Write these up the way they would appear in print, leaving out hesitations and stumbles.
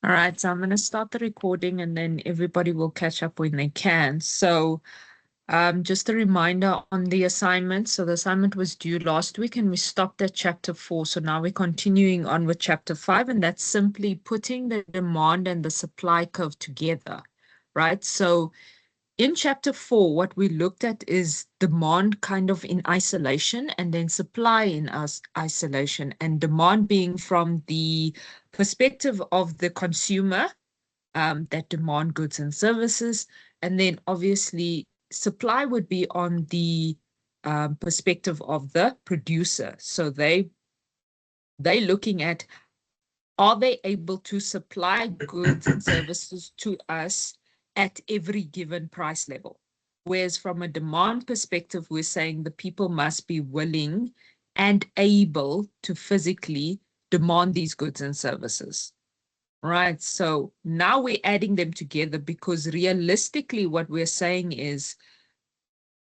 All right, so I'm going to start the recording and then everybody will catch up when they can. So, just a reminder on the assignment. So, the assignment was due last week and we stopped at chapter 4. So, now we're continuing on with chapter 5, and that's simply putting the demand and the supply curve together, right? So, in chapter 4, what we looked at is demand kind of in isolation and then supply in isolation, and demand being from the perspective of the consumer that demand goods and services. And then obviously supply would be on the perspective of the producer. So they looking at, are they able to supply goods and services to us at every given price level? Whereas from a demand perspective, we're saying the people must be willing and able to physically demand these goods and services. Right. So now we're adding them together because realistically, what we're saying is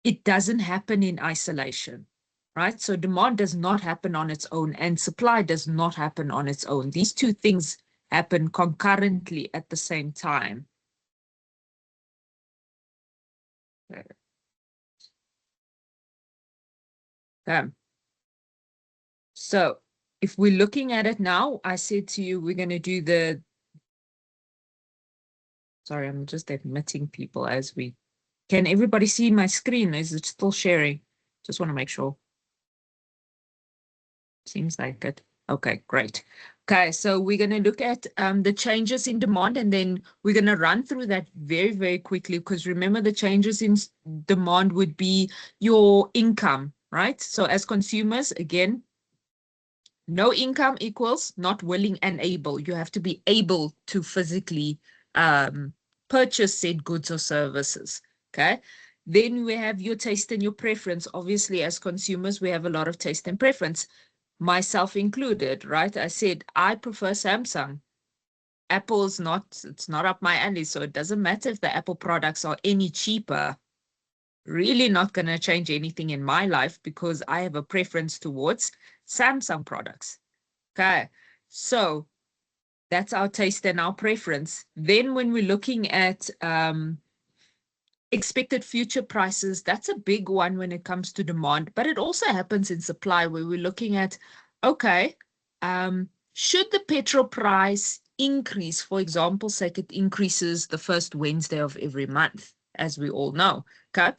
it doesn't happen in isolation. Right. So demand does not happen on its own and supply does not happen on its own. These two things happen concurrently at the same time. Okay. So if we're looking at it now, I said to you, we're going to do the, sorry, I'm just admitting people as we, can everybody see my screen? Is it still sharing? Just want to make sure. Seems like it. Okay, great. Okay, so we're going to look at the changes in demand, and then we're going to run through that very, very quickly, because remember the changes in demand would be your income, right? So as consumers, again, no income equals not willing and able. You have to be able to physically purchase said goods or services, okay? Then we have your taste and your preference. Obviously, as consumers, we have a lot of taste and preference, myself included, right? I said, I prefer Samsung. Apple's not, it's not up my alley. So it doesn't matter if the Apple products are any cheaper. Really not going to change anything in my life because I have a preference towards Samsung products. Okay. So that's our taste and our preference. Then when we're looking at expected future prices, that's a big one when it comes to demand, but it also happens in supply where we're looking at, okay, should the petrol price increase, for example, say it increases the first Wednesday of every month, as we all know, okay?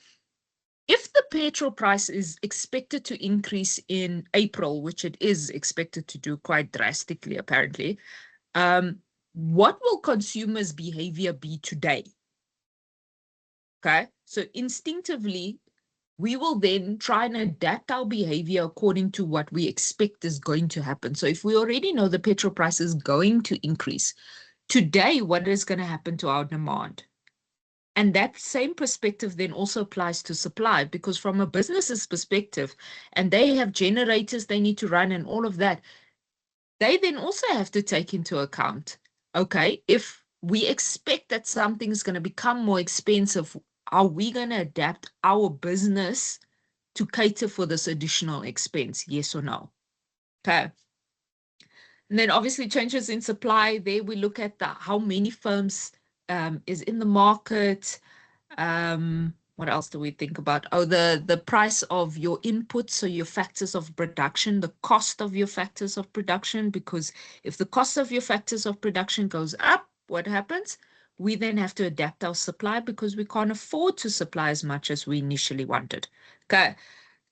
If the petrol price is expected to increase in April, which it is expected to do quite drastically, apparently, what will consumers' behavior be today? Okay, so instinctively, we will then try and adapt our behavior according to what we expect is going to happen. So if we already know the petrol price is going to increase, today, what is going to happen to our demand? And that same perspective then also applies to supply, because from a business's perspective, and they have generators they need to run and all of that, they then also have to take into account, okay, if we expect that something is going to become more expensive, are we going to adapt our business to cater for this additional expense? Yes or no? Okay. And then obviously changes in supply. There we look at how many firms is in the market. What else do we think about? Oh, the price of your inputs, so your factors of production, the cost of your factors of production, because if the cost of your factors of production goes up, what happens? We then have to adapt our supply because we can't afford to supply as much as we initially wanted. Okay,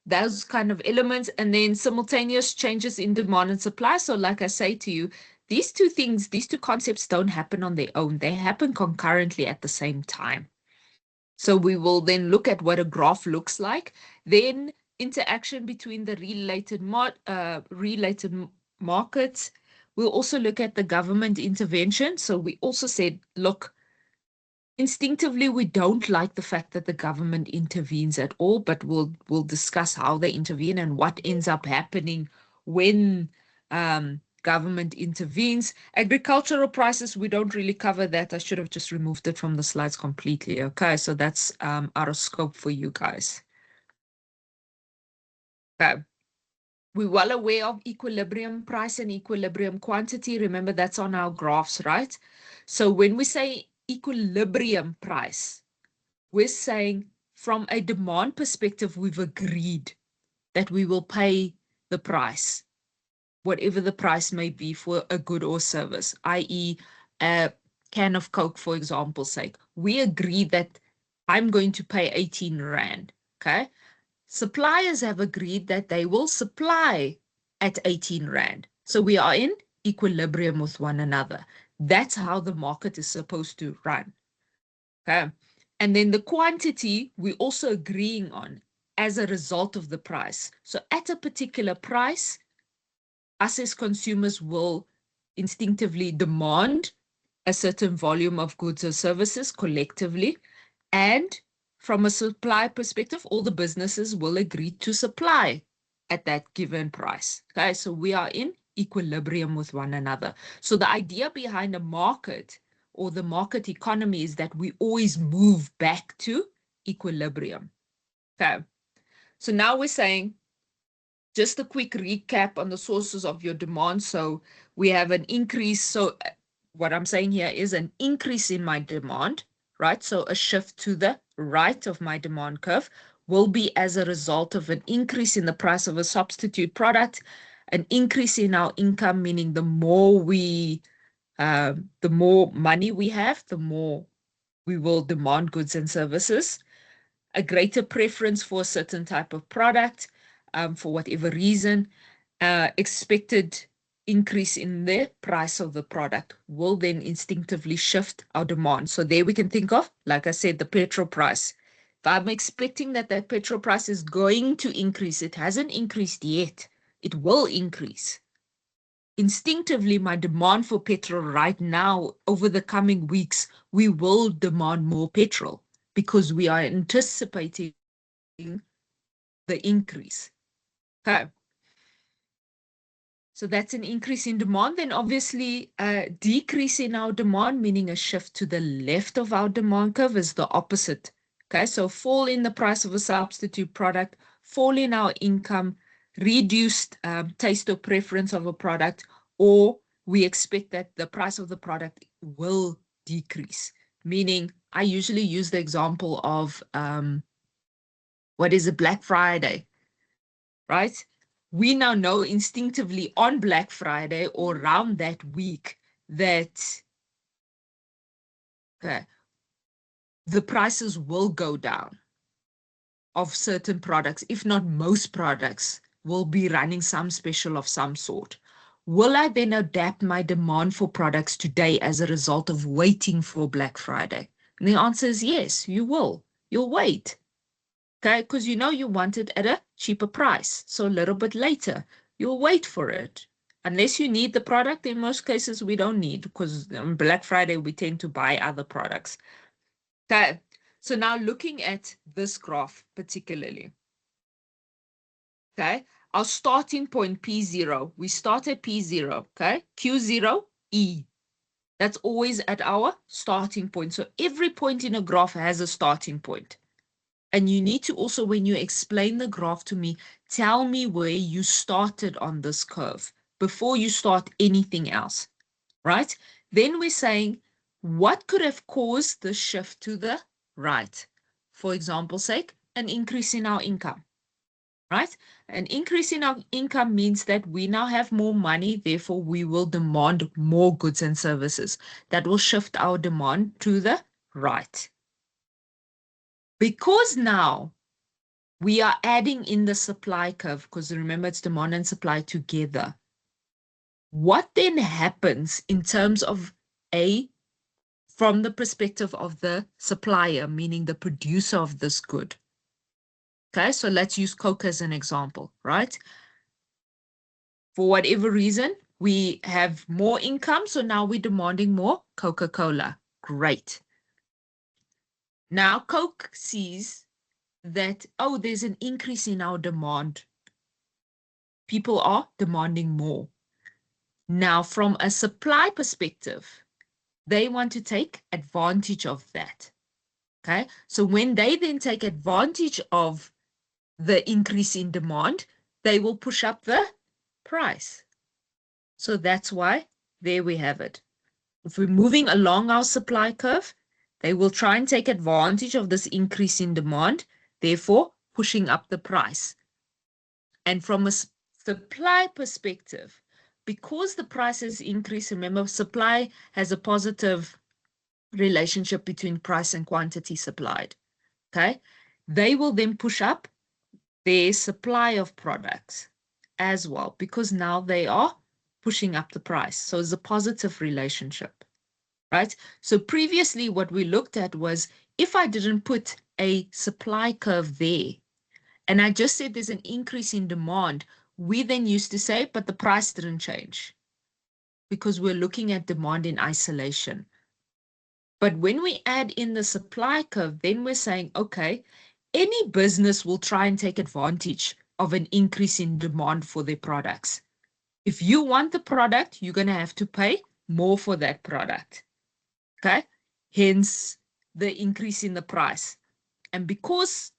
those kind of elements, and then simultaneous changes in demand and supply. So like I say to you, these two things, these two concepts don't happen on their own. They happen concurrently at the same time. So we will then look at what a graph looks like, then interaction between the related markets. We'll also look at the government intervention. So we also said, look, instinctively, we don't like the fact that the government intervenes at all, but we'll discuss how they intervene and what ends up happening when government intervenes. Agricultural prices, we don't really cover that. I should have just removed it from the slides completely. Okay, so that's out of scope for you guys. Okay. We're well aware of equilibrium price and equilibrium quantity. Remember, that's on our graphs, right? So when we say equilibrium price, we're saying from a demand perspective, we've agreed that we will pay the price, whatever the price may be for a good or service, i.e. a can of Coke, for example's sake. We agree that I'm going to pay 18 Rand, okay? Suppliers have agreed that they will supply at 18 Rand. So we are in equilibrium with one another. That's how the market is supposed to run. Okay. And then the quantity we're also agreeing on as a result of the price. So at a particular price, us as consumers will instinctively demand a certain volume of goods or services collectively. And from a supply perspective, all the businesses will agree to supply at that given price. Okay, so we are in equilibrium with one another. So the idea behind a market or the market economy is that we always move back to equilibrium. Okay, so now we're saying just a quick recap on the sources of your demand. So we have an increase. So what I'm saying here is an increase in my demand, right? So a shift to the right of my demand curve will be as a result of an increase in the price of a substitute product, an increase in our income, meaning the more money we have, the more we will demand goods and services, a greater preference for a certain type of product, for whatever reason, expected increase in the price of the product will then instinctively shift our demand. So there we can think of, like I said, the petrol price. If I'm expecting that petrol price is going to increase, it hasn't increased yet. It will increase. Instinctively, my demand for petrol right now, over the coming weeks, we will demand more petrol because we are anticipating the increase. Okay. So that's an increase in demand. Then obviously a decrease in our demand, meaning a shift to the left of our demand curve, is the opposite. Okay, so fall in the price of a substitute product, fall in our income, reduced taste or preference of a product, or we expect that the price of the product will decrease. Meaning, I usually use the example of what is a Black Friday, right? We now know instinctively on Black Friday or around that week that the prices will go down of certain products, if not most products, will be running some special of some sort. Will I then adapt my demand for products today as a result of waiting for Black Friday? And the answer is yes, you will. You'll wait. Okay, because you know you want it at a cheaper price. So a little bit later, you'll wait for it. Unless you need the product, in most cases we don't need, because on Black Friday we tend to buy other products. Okay, so now looking at this graph particularly. Okay, our starting point P0, we start at P0, okay? Q0, E. That's always at our starting point. So every point in a graph has a starting point. And you need to also, when you explain the graph to me, tell me where you started on this curve before you start anything else, right? Then we're saying, what could have caused the shift to the right? For example's sake, an increase in our income, right? An increase in our income means that we now have more money, therefore we will demand more goods and services. That will shift our demand to the right. Because now we are adding in the supply curve, because remember it's demand and supply together. What then happens in terms of from the perspective of the supplier, meaning the producer of this good? Okay, so let's use Coke as an example, right? For whatever reason, we have more income, so now we're demanding more Coca-Cola. Great. Now Coke sees that, oh, there's an increase in our demand. People are demanding more. Now, from a supply perspective, they want to take advantage of that. Okay, so when they then take advantage of the increase in demand, they will push up the price. So that's why there we have it. If we're moving along our supply curve, they will try and take advantage of this increase in demand, therefore pushing up the price. And from a supply perspective, because the prices increase, remember, supply has a positive relationship between price and quantity supplied. Okay, they will then push up their supply of products as well, because now they are pushing up the price. So it's a positive relationship, right? So previously what we looked at was, if I didn't put a supply curve there, and I just said there's an increase in demand, we then used to say, but the price didn't change, because we're looking at demand in isolation. But when we add in the supply curve, then we're saying, okay, any business will try and take advantage of an increase in demand for their products. If you want the product, you're going to have to pay more for that product. Okay? Hence the increase in the price. And because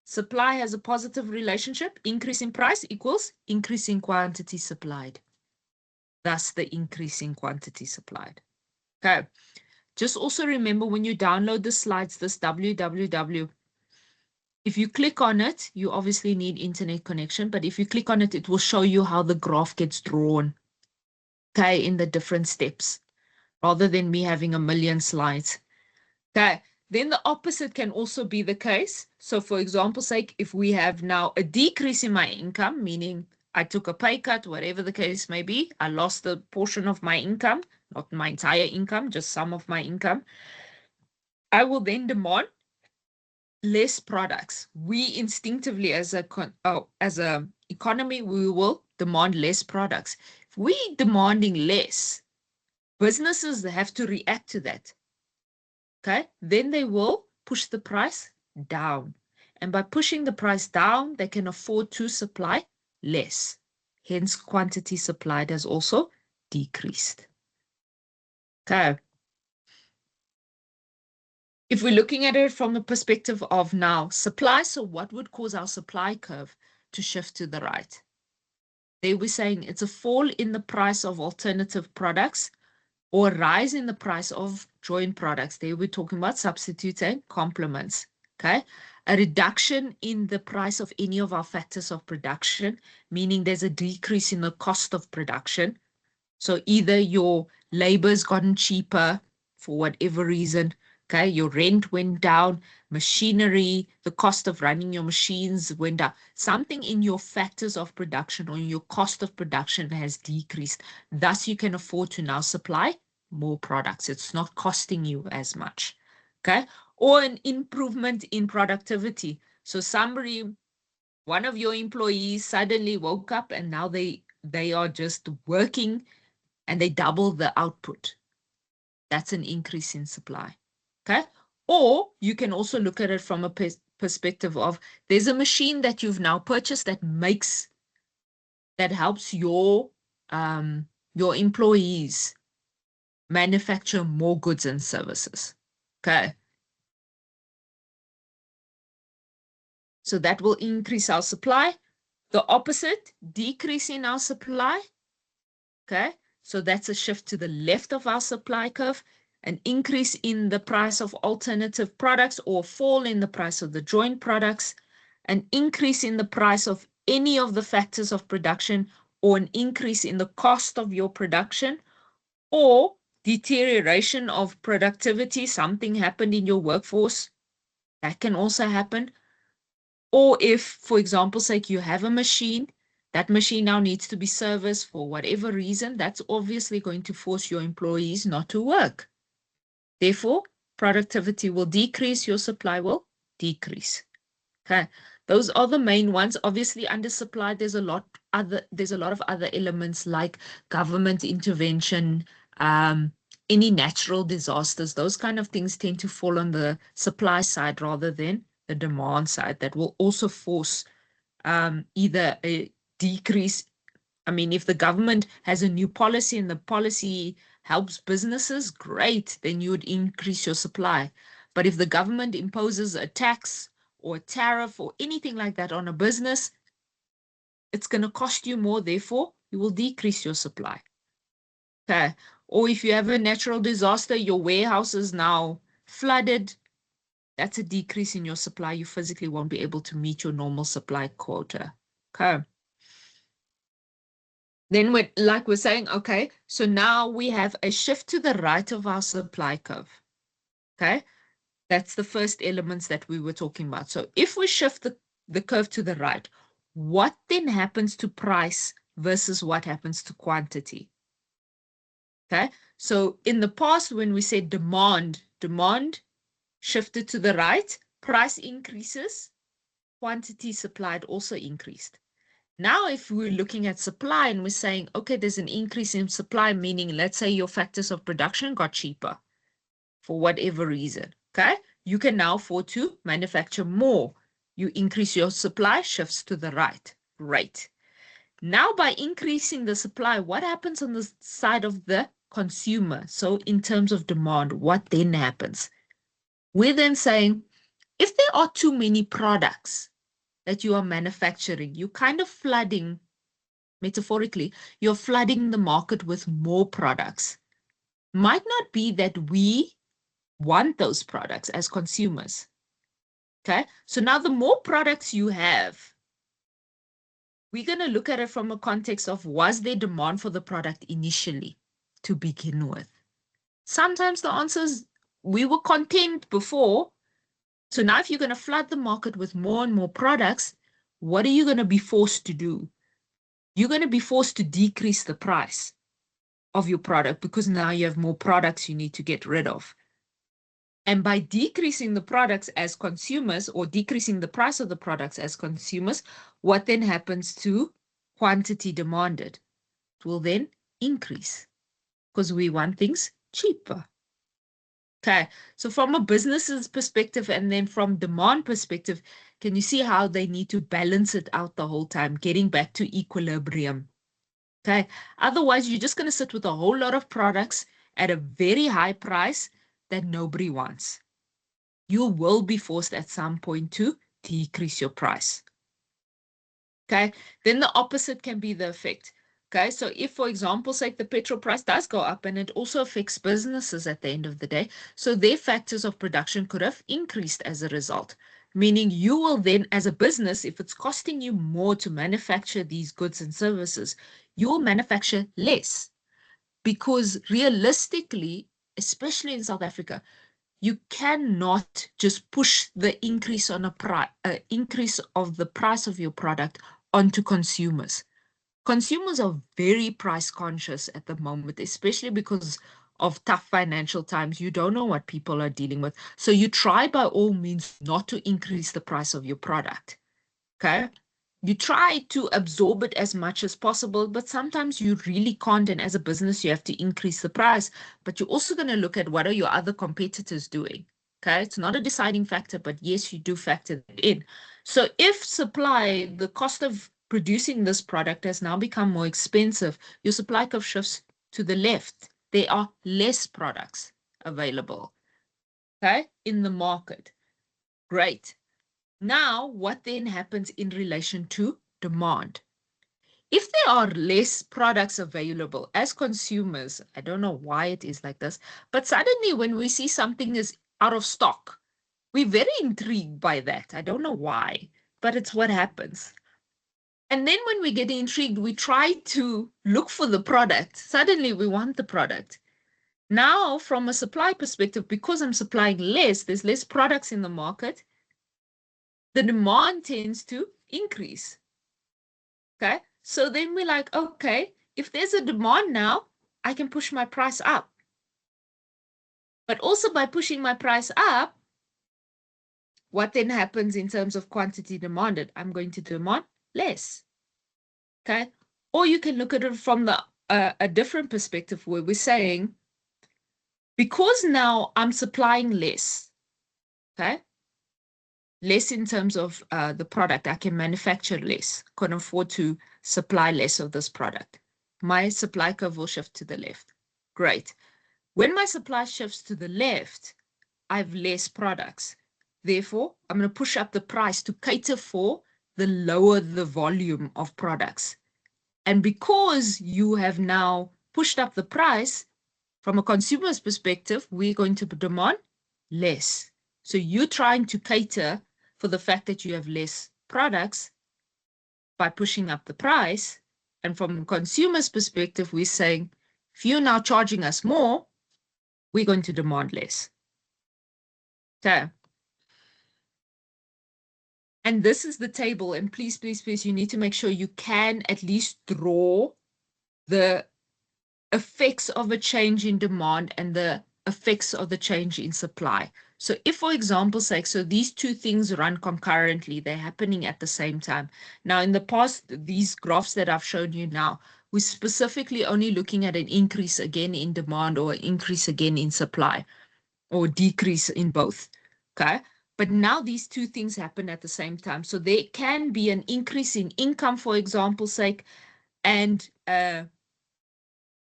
supply has a positive relationship, increase in price equals increase in quantity supplied. Thus the increase in quantity supplied. Okay. Just also remember, when you download the slides, this www, if you click on it, you obviously need internet connection, but if you click on it, it will show you how the graph gets drawn, okay, in the different steps, rather than me having a million slides. Okay, then the opposite can also be the case. So for example's sake, if we have now a decrease in my income, meaning I took a pay cut, whatever the case may be, I lost a portion of my income, not my entire income, just some of my income, I will then demand less products. We instinctively, as a economy, we will demand less products. If we demanding less, businesses have to react to that. Okay, then they will push the price down. And by pushing the price down, they can afford to supply less. Hence, quantity supplied has also decreased. Okay. If we're looking at it from the perspective of now supply, so what would cause our supply curve to shift to the right? They were saying it's a fall in the price of alternative products or a rise in the price of joint products. They were talking about substitutes and complements. Okay. A reduction in the price of any of our factors of production, meaning there's a decrease in the cost of production. So either your labor's gotten cheaper for whatever reason, okay, your rent went down, machinery, the cost of running your machines went down. Something in your factors of production or your cost of production has decreased. Thus, you can afford to now supply more products. It's not costing you as much, okay? Or an improvement in productivity. So somebody, one of your employees suddenly woke up and now they are just working and they double the output. That's an increase in supply. Okay. Or you can also look at it from a perspective of, there's a machine that you've now purchased that helps your employees manufacture more goods and services. Okay. So that will increase our supply. The opposite, decrease in our supply. Okay. So that's a shift to the left of our supply curve, an increase in the price of alternative products or fall in the price of the joint products, an increase in the price of any of the factors of production, or an increase in the cost of your production, or deterioration of productivity, something happened in your workforce. That can also happen. Or if, for example's sake, you have a machine, that machine now needs to be serviced for whatever reason, that's obviously going to force your employees not to work. Therefore, productivity will decrease, your supply will decrease. Okay, those are the main ones. Obviously, under supply, there's a lot of other elements like government intervention, any natural disasters. Those kind of things tend to fall on the supply side rather than the demand side. That will also force either a decrease. I mean, if the government has a new policy and the policy helps businesses, great, then you would increase your supply. But if the government imposes a tax or a tariff or anything like that on a business, it's going to cost you more, therefore you will decrease your supply. Okay. Or if you have a natural disaster, your warehouse is now flooded, that's a decrease in your supply. You physically won't be able to meet your normal supply quota. Okay. Then we're saying, okay, so now we have a shift to the right of our supply curve. Okay. That's the first elements that we were talking about. So if we shift the curve to the right, what then happens to price versus what happens to quantity? Okay. So in the past, when we said demand shifted to the right, price increases, quantity supplied also increased. Now, if we're looking at supply and we're saying, okay, there's an increase in supply, meaning let's say your factors of production got cheaper for whatever reason, okay? You can now afford to manufacture more. You increase your supply, shifts to the right. Great. Now, by increasing the supply, what happens on the side of the consumer? So in terms of demand, what then happens? We're then saying, if there are too many products that you are manufacturing, you're kind of flooding, metaphorically, you're flooding the market with more products. Might not be that we want those products as consumers. Okay, so now the more products you have, we're going to look at it from a context of, was there demand for the product initially to begin with? Sometimes the answer is we were content before. So now if you're going to flood the market with more and more products, what are you going to be forced to do? You're going to be forced to decrease the price of your product because now you have more products you need to get rid of. And by decreasing the products as consumers or decreasing the price of the products as consumers, what then happens to quantity demanded? It will then increase because we want things cheaper. Okay, so from a business's perspective and then from demand perspective, can you see how they need to balance it out the whole time, getting back to equilibrium? Okay, otherwise you're just going to sit with a whole lot of products at a very high price that nobody wants. You will be forced at some point to decrease your price. Okay, then the opposite can be the effect. Okay, so if, for example, say the petrol price does go up and it also affects businesses at the end of the day, so their factors of production could have increased as a result, meaning you will then, as a business, if it's costing you more to manufacture these goods and services, you will manufacture less because realistically, especially in South Africa, you cannot just push the increase on increase of the price of your product onto consumers. Consumers are very price conscious at the moment, especially because of tough financial times. You don't know what people are dealing with. So you try by all means not to increase the price of your product. Okay? You try to absorb it as much as possible, but sometimes you really can't. And as a business, you have to increase the price, but you're also going to look at what are your other competitors doing. Okay, it's not a deciding factor, but yes, you do factor it in. So if supply, the cost of producing this product has now become more expensive, your supply curve shifts to the left. There are less products available, okay, in the market. Great. Now, what then happens in relation to demand? If there are less products available as consumers, I don't know why it is like this, but suddenly when we see something is out of stock, we're very intrigued by that. I don't know why, but it's what happens. And then when we get intrigued, we try to look for the product. Suddenly we want the product. Now, from a supply perspective, because I'm supplying less, there's less products in the market, the demand tends to increase. Okay, so then we're like, okay, if there's a demand now, I can push my price up. But also by pushing my price up, what then happens in terms of quantity demanded? I'm going to demand less. Okay, or you can look at it from a different perspective where we're saying, because now I'm supplying less, okay, less in terms of the product, I can manufacture less, can afford to supply less of this product. My supply curve will shift to the left. Great. When my supply shifts to the left, I have less products. Therefore, I'm going to push up the price to cater for the lower the volume of products. And because you have now pushed up the price, from a consumer's perspective, we're going to demand less. So you're trying to cater for the fact that you have less products by pushing up the price. And from a consumer's perspective, we're saying, if you're now charging us more, we're going to demand less. Okay. And this is the table. And please, please, please, you need to make sure you can at least draw the effects of a change in demand and the effects of the change in supply. So if, for example's sake, so these two things run concurrently, they're happening at the same time. Now, in the past, these graphs that I've shown you now, we're specifically only looking at an increase again in demand or increase again in supply or decrease in both, okay? But now these two things happen at the same time. So there can be an increase in income, for example's sake, and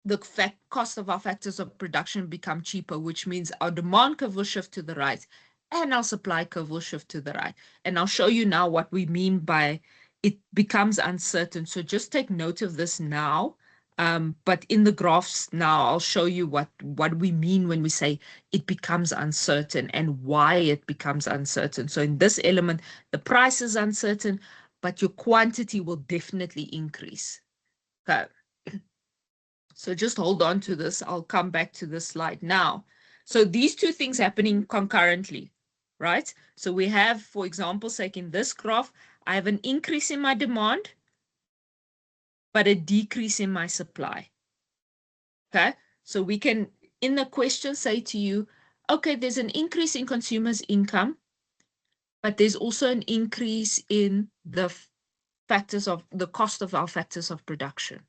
the cost of our factors of production become cheaper, which means our demand curve will shift to the right and our supply curve will shift to the right. And I'll show you now what we mean by it becomes uncertain. So just take note of this now. But in the graphs now, I'll show you what we mean when we say it becomes uncertain and why it becomes uncertain. So in this element, the price is uncertain, but your quantity will definitely increase. Okay. So just hold on to this. I'll come back to this slide now. So these two things happening concurrently, right? So we have, for example, sake in this graph, I have an increase in my demand, but a decrease in my supply. Okay, so we can, in the question, say to you, okay, there's an increase in consumers' income, but there's also an increase in the factors of the cost of our factors of production.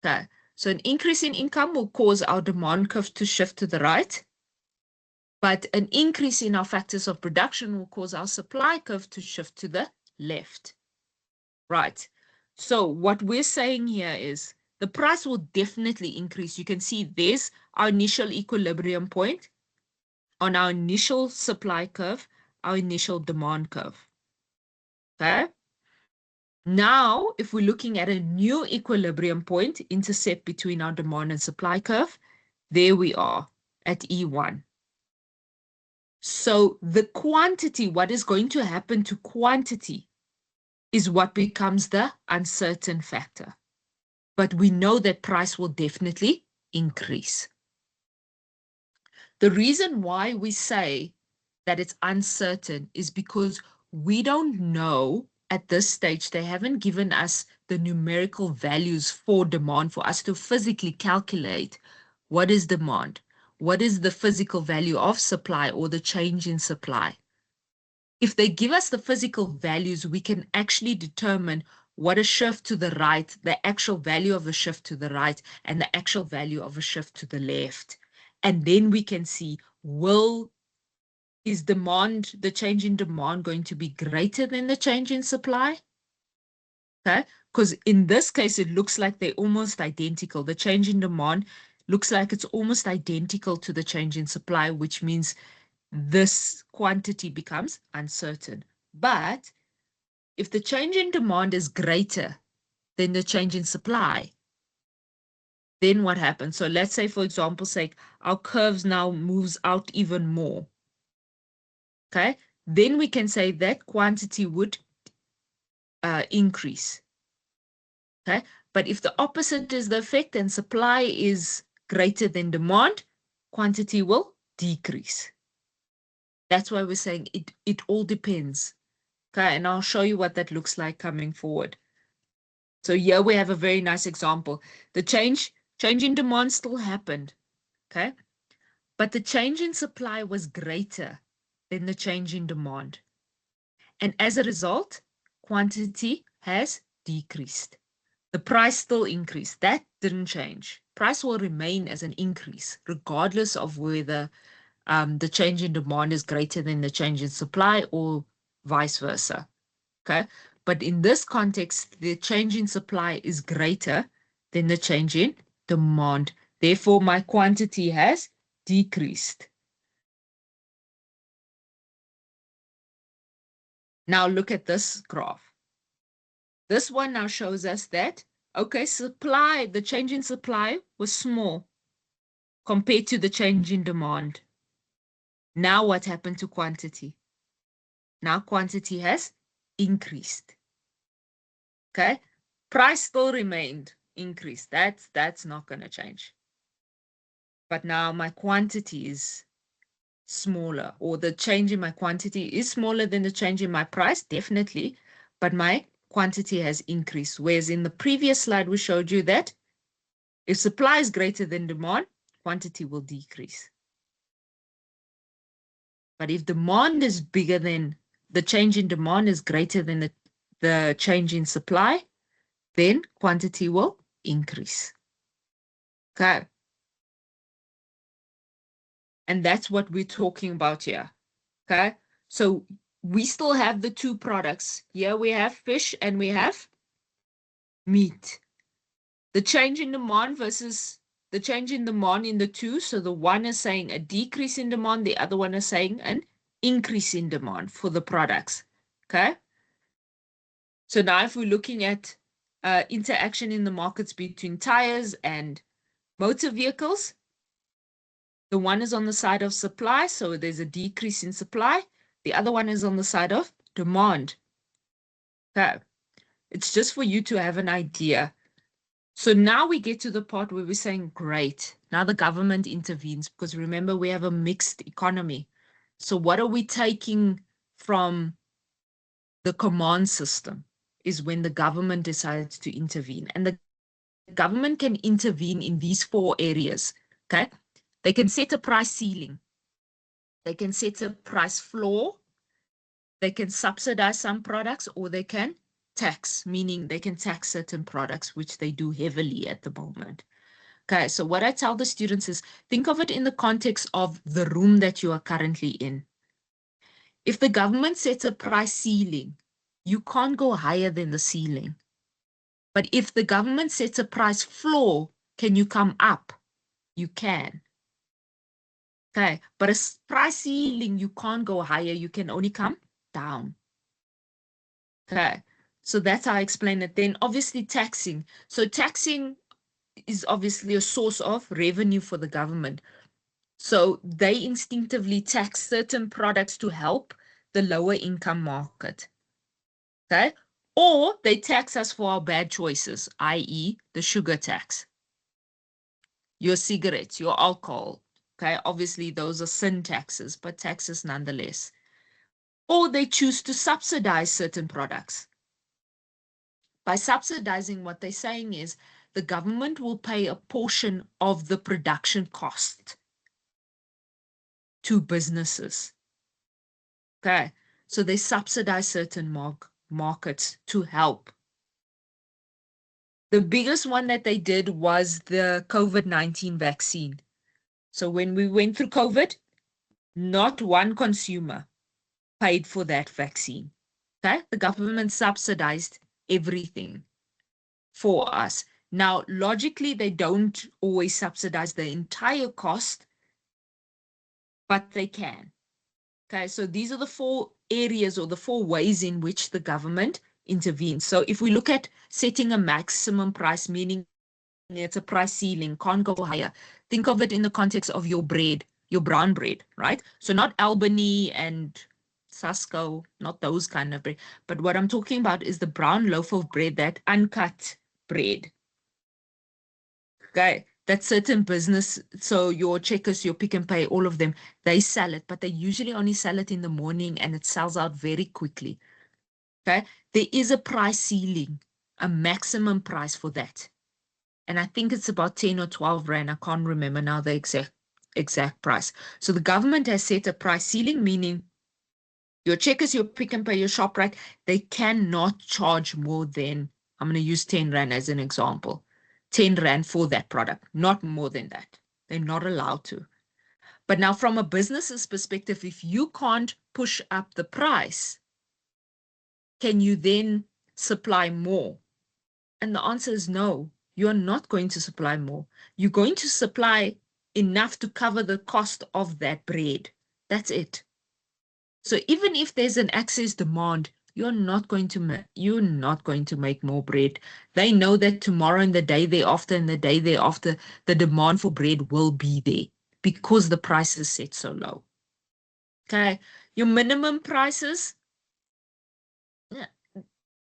Okay, so an increase in income will cause our demand curve to shift to the right, but an increase in our factors of production will cause our supply curve to shift to the left. Right. So what we're saying here is the price will definitely increase. You can see there's our initial equilibrium point on our initial supply curve, our initial demand curve. Okay. Now, if we're looking at a new equilibrium point, intercept between our demand and supply curve, there we are at E1. So the quantity, what is going to happen to quantity is what becomes the uncertain factor. But we know that price will definitely increase. The reason why we say that it's uncertain is because we don't know at this stage, they haven't given us the numerical values for demand for us to physically calculate what is demand, what is the physical value of supply or the change in supply. If they give us the physical values, we can actually determine what a shift to the right, the actual value of a shift to the right, and the actual value of a shift to the left. And then we can see, is demand, the change in demand going to be greater than the change in supply? Okay, because in this case, it looks like they're almost identical. The change in demand looks like it's almost identical to the change in supply, which means this quantity becomes uncertain. But if the change in demand is greater than the change in supply, then what happens? So let's say, for example's sake, our curves now moves out even more. Okay, then we can say that quantity would increase. Okay, but if the opposite is the effect and supply is greater than demand, quantity will decrease. That's why we're saying it all depends. Okay, and I'll show you what that looks like coming forward. So here we have a very nice example. The change in demand still happened, okay? But the change in supply was greater than the change in demand. And as a result, quantity has decreased. The price still increased. That didn't change. Price will remain as an increase, regardless of whether the change in demand is greater than the change in supply or vice versa. Okay, but in this context, the change in supply is greater than the change in demand. Therefore, my quantity has decreased. Now look at this graph. This one now shows us that, okay, supply, the change in supply was small compared to the change in demand. Now what happened to quantity? Now quantity has increased. Okay, price still remained increased. That's not going to change. But now my quantity is smaller, or the change in my quantity is smaller than the change in my price, definitely, but my quantity has increased. Whereas in the previous slide, we showed you that if supply is greater than demand, quantity will decrease. But if demand is bigger than, the change in demand is greater than the change in supply, then quantity will increase. Okay. And that's what we're talking about here. Okay. So we still have the two products. Here we have fish and we have meat. The change in demand versus the change in demand in the two. So the one is saying a decrease in demand, the other one is saying an increase in demand for the products. Okay. So now if we're looking at interaction in the markets between tires and motor vehicles, the one is on the side of supply, so there's a decrease in supply. The other one is on the side of demand. Okay. It's just for you to have an idea. So now we get to the part where we're saying, great, now the government intervenes, because remember, we have a mixed economy. So what are we taking from the command system is when the government decides to intervene. And the government can intervene in these 4 areas, okay? They can set a price ceiling. They can set a price floor. They can subsidize some products, or they can tax, meaning they can tax certain products, which they do heavily at the moment. Okay, so what I tell the students is, think of it in the context of the room that you are currently in. If the government sets a price ceiling, you can't go higher than the ceiling. But if the government sets a price floor, can you come up? You can. Okay, but a price ceiling, you can't go higher, you can only come down. Okay, so that's how I explain it. Then obviously taxing. So taxing is obviously a source of revenue for the government. So they instinctively tax certain products to help the lower income market. Okay, or they tax us for our bad choices, i.e. the sugar tax, your cigarettes, your alcohol. Okay, obviously those are sin taxes, but taxes nonetheless. Or they choose to subsidize certain products. By subsidizing, what they're saying is the government will pay a portion of the production cost to businesses. Okay, so they subsidize certain markets to help. The biggest one that they did was the COVID-19 vaccine. So when we went through COVID, not one consumer paid for that vaccine. Okay, the government subsidized everything for us. Now, logically, they don't always subsidize the entire cost, but they can. Okay, so these are the 4 areas or the 4 ways in which the government intervenes. So if we look at setting a maximum price, meaning it's a price ceiling, can't go higher. Think of it in the context of your bread, your brown bread, right? So not Albany and Sasco, not those kind of bread. But what I'm talking about is the brown loaf of bread, that uncut bread. Okay, that certain business, so your Checkers, your Pick n Pay, all of them, they sell it, but they usually only sell it in the morning and it sells out very quickly. Okay, there is a price ceiling, a maximum price for that. And I think it's about 10 or 12 Rand. I can't remember now the exact price. So the government has set a price ceiling, meaning your Checkers, your Pick n Pay, your ShopRite, they cannot charge more than, I'm going to use 10 Rand as an example. 10 Rand for that product, not more than that. They're not allowed to. But now from a business's perspective, if you can't push up the price, can you then supply more? And the answer is no, you're not going to supply more. You're going to supply enough to cover the cost of that bread. That's it. So even if there's an excess demand, you're not going to make more bread. They know that tomorrow and the day thereafter and the day thereafter, the demand for bread will be there because the price is set so low. Okay, your minimum prices, yeah,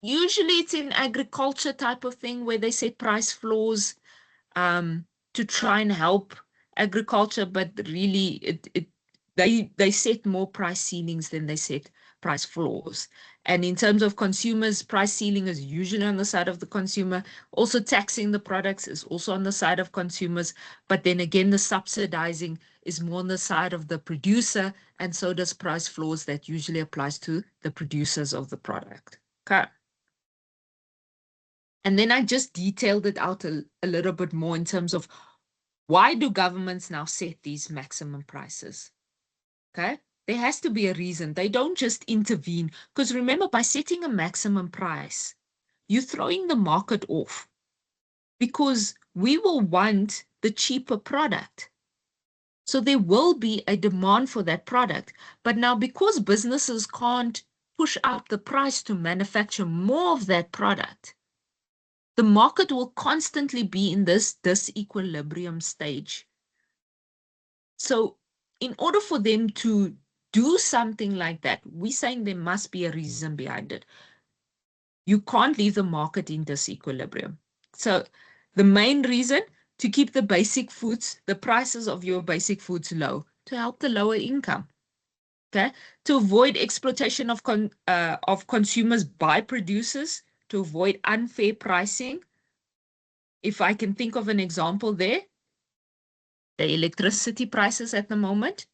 usually it's in agriculture type of thing where they set price floors to try and help agriculture, but really they set more price ceilings than they set price floors. And in terms of consumers, price ceiling is usually on the side of the consumer. Also taxing the products is also on the side of consumers. But then again, the subsidizing is more on the side of the producer, and so does price floors that usually applies to the producers of the product. Okay. And then I just detailed it out a little bit more in terms of why do governments now set these maximum prices? Okay, there has to be a reason. They don't just intervene. Because remember, by setting a maximum price, you're throwing the market off because we will want the cheaper product. So there will be a demand for that product. But now, because businesses can't push up the price to manufacture more of that product, the market will constantly be in this disequilibrium stage. So in order for them to do something like that, we're saying there must be a reason behind it. You can't leave the market in disequilibrium. So the main reason, to keep the basic foods, the prices of your basic foods low, to help the lower income. Okay, to avoid exploitation of consumers by producers, to avoid unfair pricing. If I can think of an example there, the electricity prices at the moment.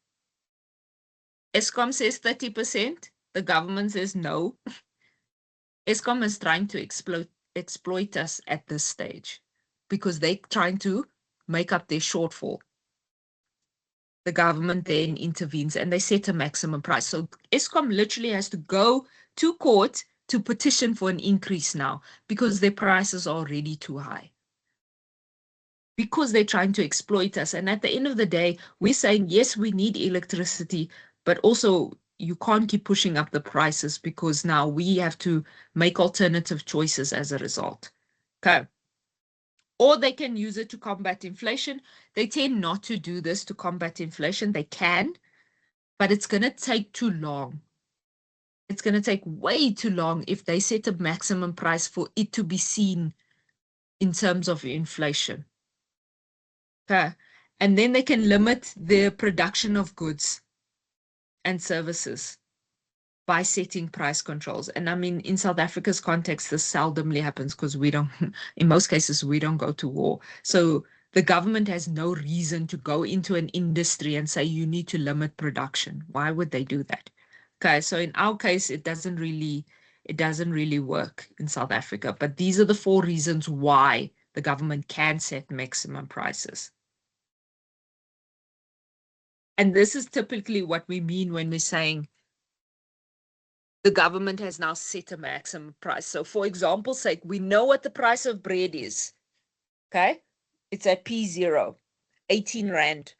Eskom says 30%, the government says no. Eskom is trying to exploit us at this stage because they're trying to make up their shortfall. The government then intervenes and they set a maximum price. So Eskom literally has to go to court to petition for an increase now because their prices are already too high. Because they're trying to exploit us. And at the end of the day, we're saying, yes, we need electricity, but also you can't keep pushing up the prices because now we have to make alternative choices as a result. Okay. Or they can use it to combat inflation. They tend not to do this to combat inflation. They can, but it's going to take too long. It's going to take way too long if they set a maximum price for it to be seen in terms of inflation. Okay. And then they can limit the production of goods and services by setting price controls. And I mean, in South Africa's context, this seldomly happens because we don't, in most cases, we don't go to war. So the government has no reason to go into an industry and say, you need to limit production. Why would they do that? Okay, so in our case, it doesn't really work in South Africa. But these are the 4 reasons why the government can set maximum prices. And this is typically what we mean when we're saying the government has now set a maximum price. So for example's sake, we know what the price of bread is. Okay? It's at P0, 18 Rand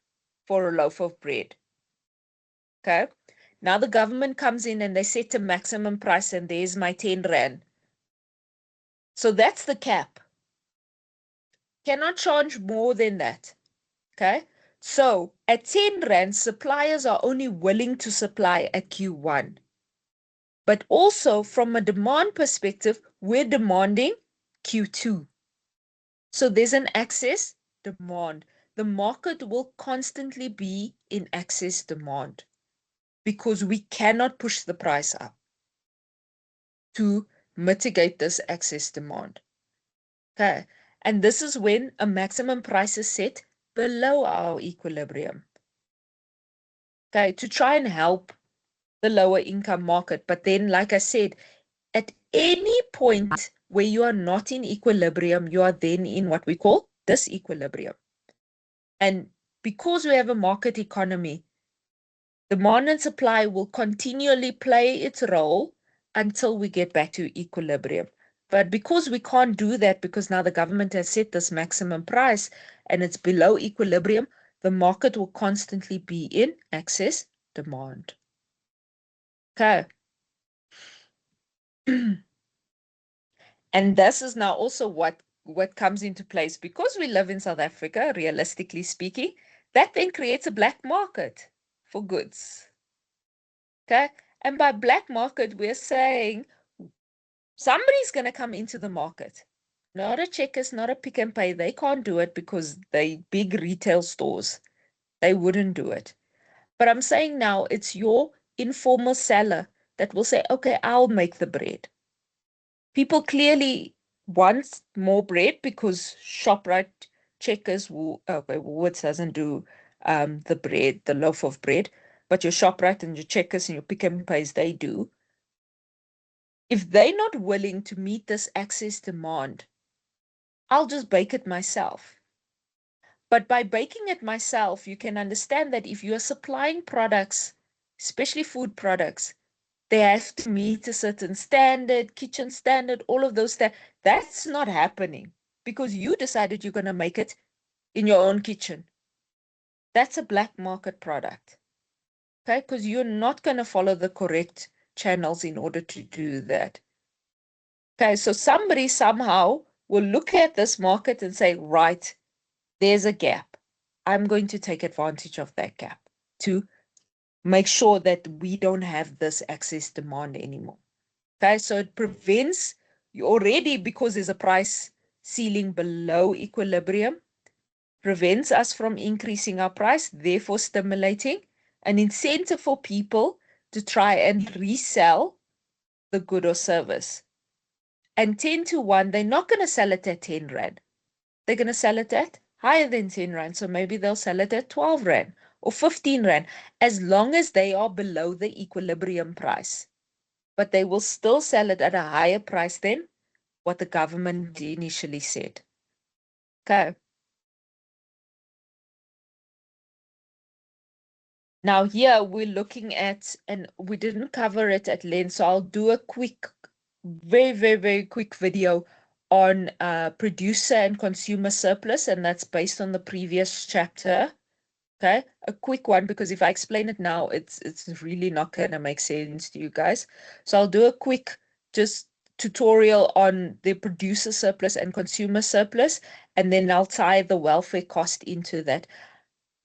for a loaf of bread. Okay? Now the government comes in and they set a maximum price and there's my 10 Rand. So that's the cap. Cannot charge more than that. Okay? So at 10 Rand, suppliers are only willing to supply at Q1. But also from a demand perspective, we're demanding Q2. So there's an excess demand. The market will constantly be in excess demand because we cannot push the price up to mitigate this excess demand. Okay. And this is when a maximum price is set below our equilibrium. Okay, to try and help the lower income market. But then, like I said, at any point where you are not in equilibrium, you are then in what we call disequilibrium. And because we have a market economy, demand and supply will continually play its role until we get back to equilibrium. But because we can't do that, because now the government has set this maximum price and it's below equilibrium, the market will constantly be in excess demand. Okay. And this is now also what comes into place because we live in South Africa, realistically speaking, that then creates a black market for goods. Okay. And by black market, we're saying somebody's going to come into the market. Not a Checkers, not a Pick n Pay. They can't do it because they big retail stores. They wouldn't do it. But I'm saying now it's your informal seller that will say, okay, I'll make the bread. People clearly want more bread because ShopRite, Checkers, okay, Woolworths doesn't do the bread, the loaf of bread, but your ShopRite and your Checkers and your Pick n Pays, they do. If they're not willing to meet this excess demand, I'll just bake it myself. But by baking it myself, you can understand that if you are supplying products, especially food products, they have to meet a certain standard, kitchen standard, all of those things. That's not happening because you decided you're going to make it in your own kitchen. That's a black market product. Okay, because you're not going to follow the correct channels in order to do that. Okay, so somebody somehow will look at this market and say, right, there's a gap. I'm going to take advantage of that gap to make sure that we don't have this excess demand anymore. Okay, so it prevents you already, because there's a price ceiling below equilibrium, prevents us from increasing our price, therefore stimulating an incentive for people to try and resell the good or service. And 10 to 1, they're not going to sell it at 10 Rand. They're going to sell it at higher than 10 Rand. So maybe they'll sell it at 12 Rand or 15 Rand, as long as they are below the equilibrium price. But they will still sell it at a higher price than what the government initially said. Okay. Now here we're looking at, and we didn't cover it at length, so I'll do a quick, very quick video on producer and consumer surplus, and that's based on the previous chapter. Okay, a quick one, because if I explain it now, it's really not going to make sense to you guys. So I'll do a quick just tutorial on the producer surplus and consumer surplus, and then I'll tie the welfare cost into that.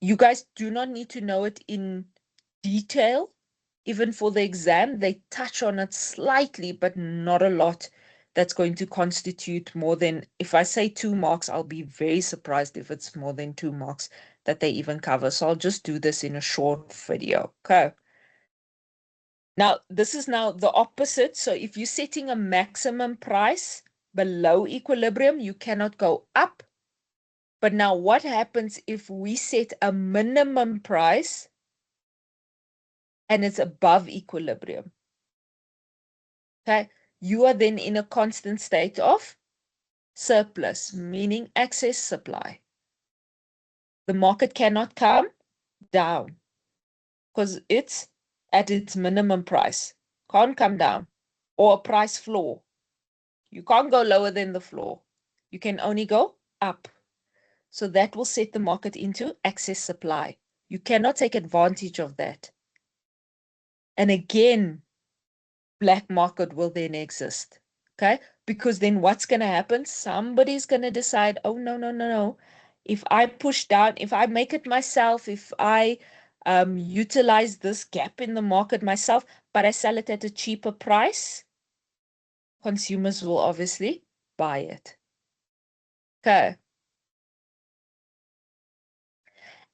You guys do not need to know it in detail. Even for the exam, they touch on it slightly, but not a lot. That's going to constitute more than, if I say 2 marks, I'll be very surprised if it's more than 2 marks that they even cover. So I'll just do this in a short video. Okay. Now, this is now the opposite. So if you're setting a maximum price below equilibrium, you cannot go up. But now what happens if we set a minimum price and it's above equilibrium? Okay, you are then in a constant state of surplus, meaning excess supply. The market cannot come down because it's at its minimum price. Can't come down, or a price floor. You can't go lower than the floor. You can only go up. So that will set the market into excess supply. You cannot take advantage of that. And again, black market will then exist. Okay? Because then what's going to happen? Somebody's going to decide, oh, no. If I push down, if I make it myself, if I utilize this gap in the market myself, but I sell it at a cheaper price, consumers will obviously buy it. Okay.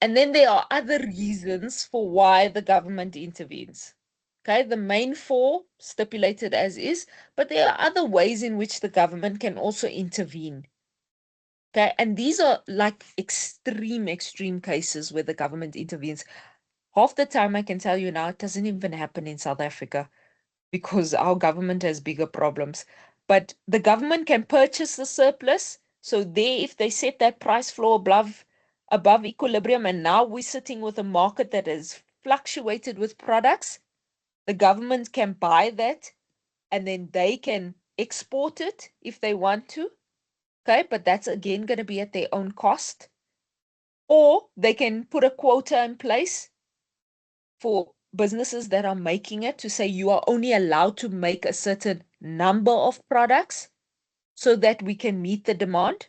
And then there are other reasons for why the government intervenes. Okay, the main 4 stipulated as is, but there are other ways in which the government can also intervene. Okay, and these are like extreme cases where the government intervenes. Half the time, I can tell you now, it doesn't even happen in South Africa because our government has bigger problems. But the government can purchase the surplus. So there, if they set that price floor above equilibrium, and now we're sitting with a market that has fluctuated with products, the government can buy that and then they can export it if they want to. Okay, but that's again going to be at their own cost. Or they can put a quota in place for businesses that are making it to say you are only allowed to make a certain number of products so that we can meet the demand.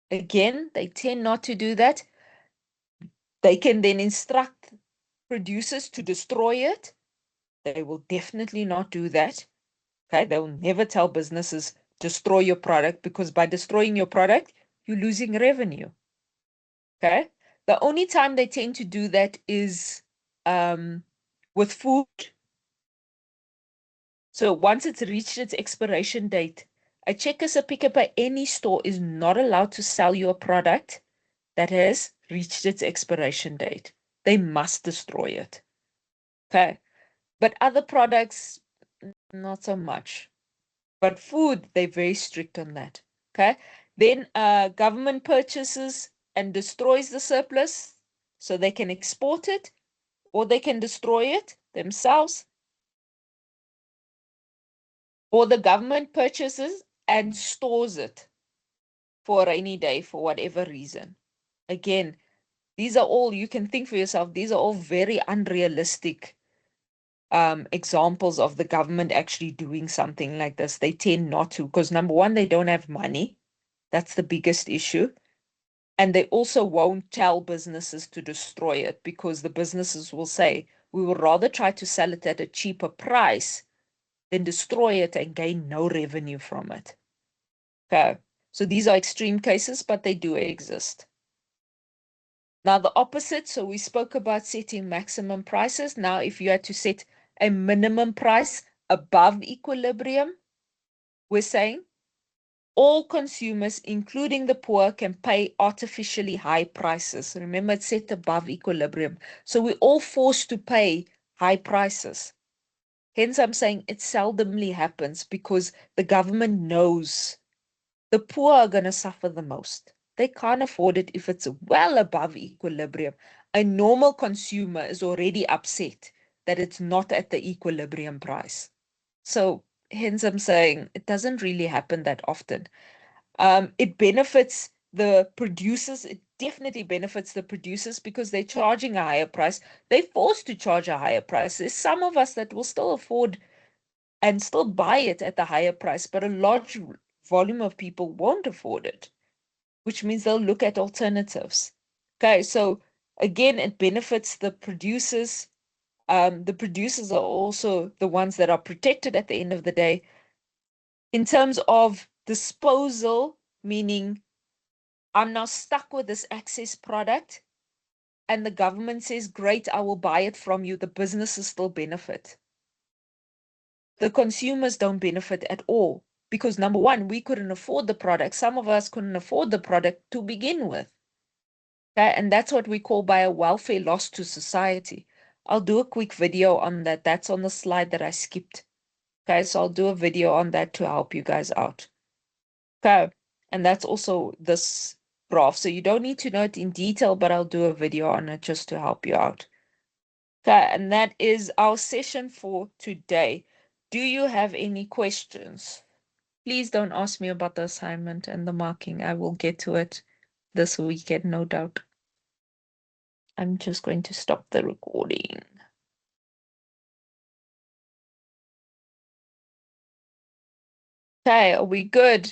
Again, they tend not to do that. They can then instruct producers to destroy it. They will definitely not do that. Okay, they'll never tell businesses destroy your product, because by destroying your product, you're losing revenue. Okay, the only time they tend to do that is with food. So once it's reached its expiration date, a Checkers, a Pick n Pay, any store is not allowed to sell you a product that has reached its expiration date. They must destroy it. Okay, but other products, not so much. But food, they're very strict on that. Okay. Then government purchases and destroys the surplus so they can export it, or they can destroy it themselves. Or the government purchases and stores it for a rainy day for whatever reason. Again, these are all, you can think for yourself, these are all very unrealistic examples of the government actually doing something like this. They tend not to, because number one, they don't have money. That's the biggest issue. And they also won't tell businesses to destroy it, because the businesses will say, we would rather try to sell it at a cheaper price than destroy it and gain no revenue from it. Okay. So these are extreme cases, but they do exist. Now the opposite, so we spoke about setting maximum prices. Now, if you had to set a minimum price above equilibrium, we're saying all consumers, including the poor, can pay artificially high prices. Remember, it's set above equilibrium. So we're all forced to pay high prices. Hence, I'm saying it seldomly happens, because the government knows the poor are going to suffer the most. They can't afford it if it's well above equilibrium. A normal consumer is already upset that it's not at the equilibrium price. So hence I'm saying it doesn't really happen that often. It benefits the producers. It definitely benefits the producers, because they're charging a higher price. They're forced to charge a higher price. There's some of us that will still afford and still buy it at the higher price, but a large volume of people won't afford it, which means they'll look at alternatives. Okay, so again, it benefits the producers. The producers are also the ones that are protected at the end of the day. In terms of disposal, meaning I'm now stuck with this excess product, and the government says, great, I will buy it from you. The businesses still benefit. The consumers don't benefit at all, because number one, we couldn't afford the product. Some of us couldn't afford the product to begin with. Okay? And that's what we call by a welfare loss to society. I'll do a quick video on that. That's on the slide that I skipped. Okay, so I'll do a video on that to help you guys out. Okay, and that's also this graph. So you don't need to know it in detail, but I'll do a video on it just to help you out. Okay, and that is our session for today. Do you have any questions? Please don't ask me about the assignment and the marking. I will get to it this weekend, no doubt. I'm just going to stop the recording. Okay, are we good?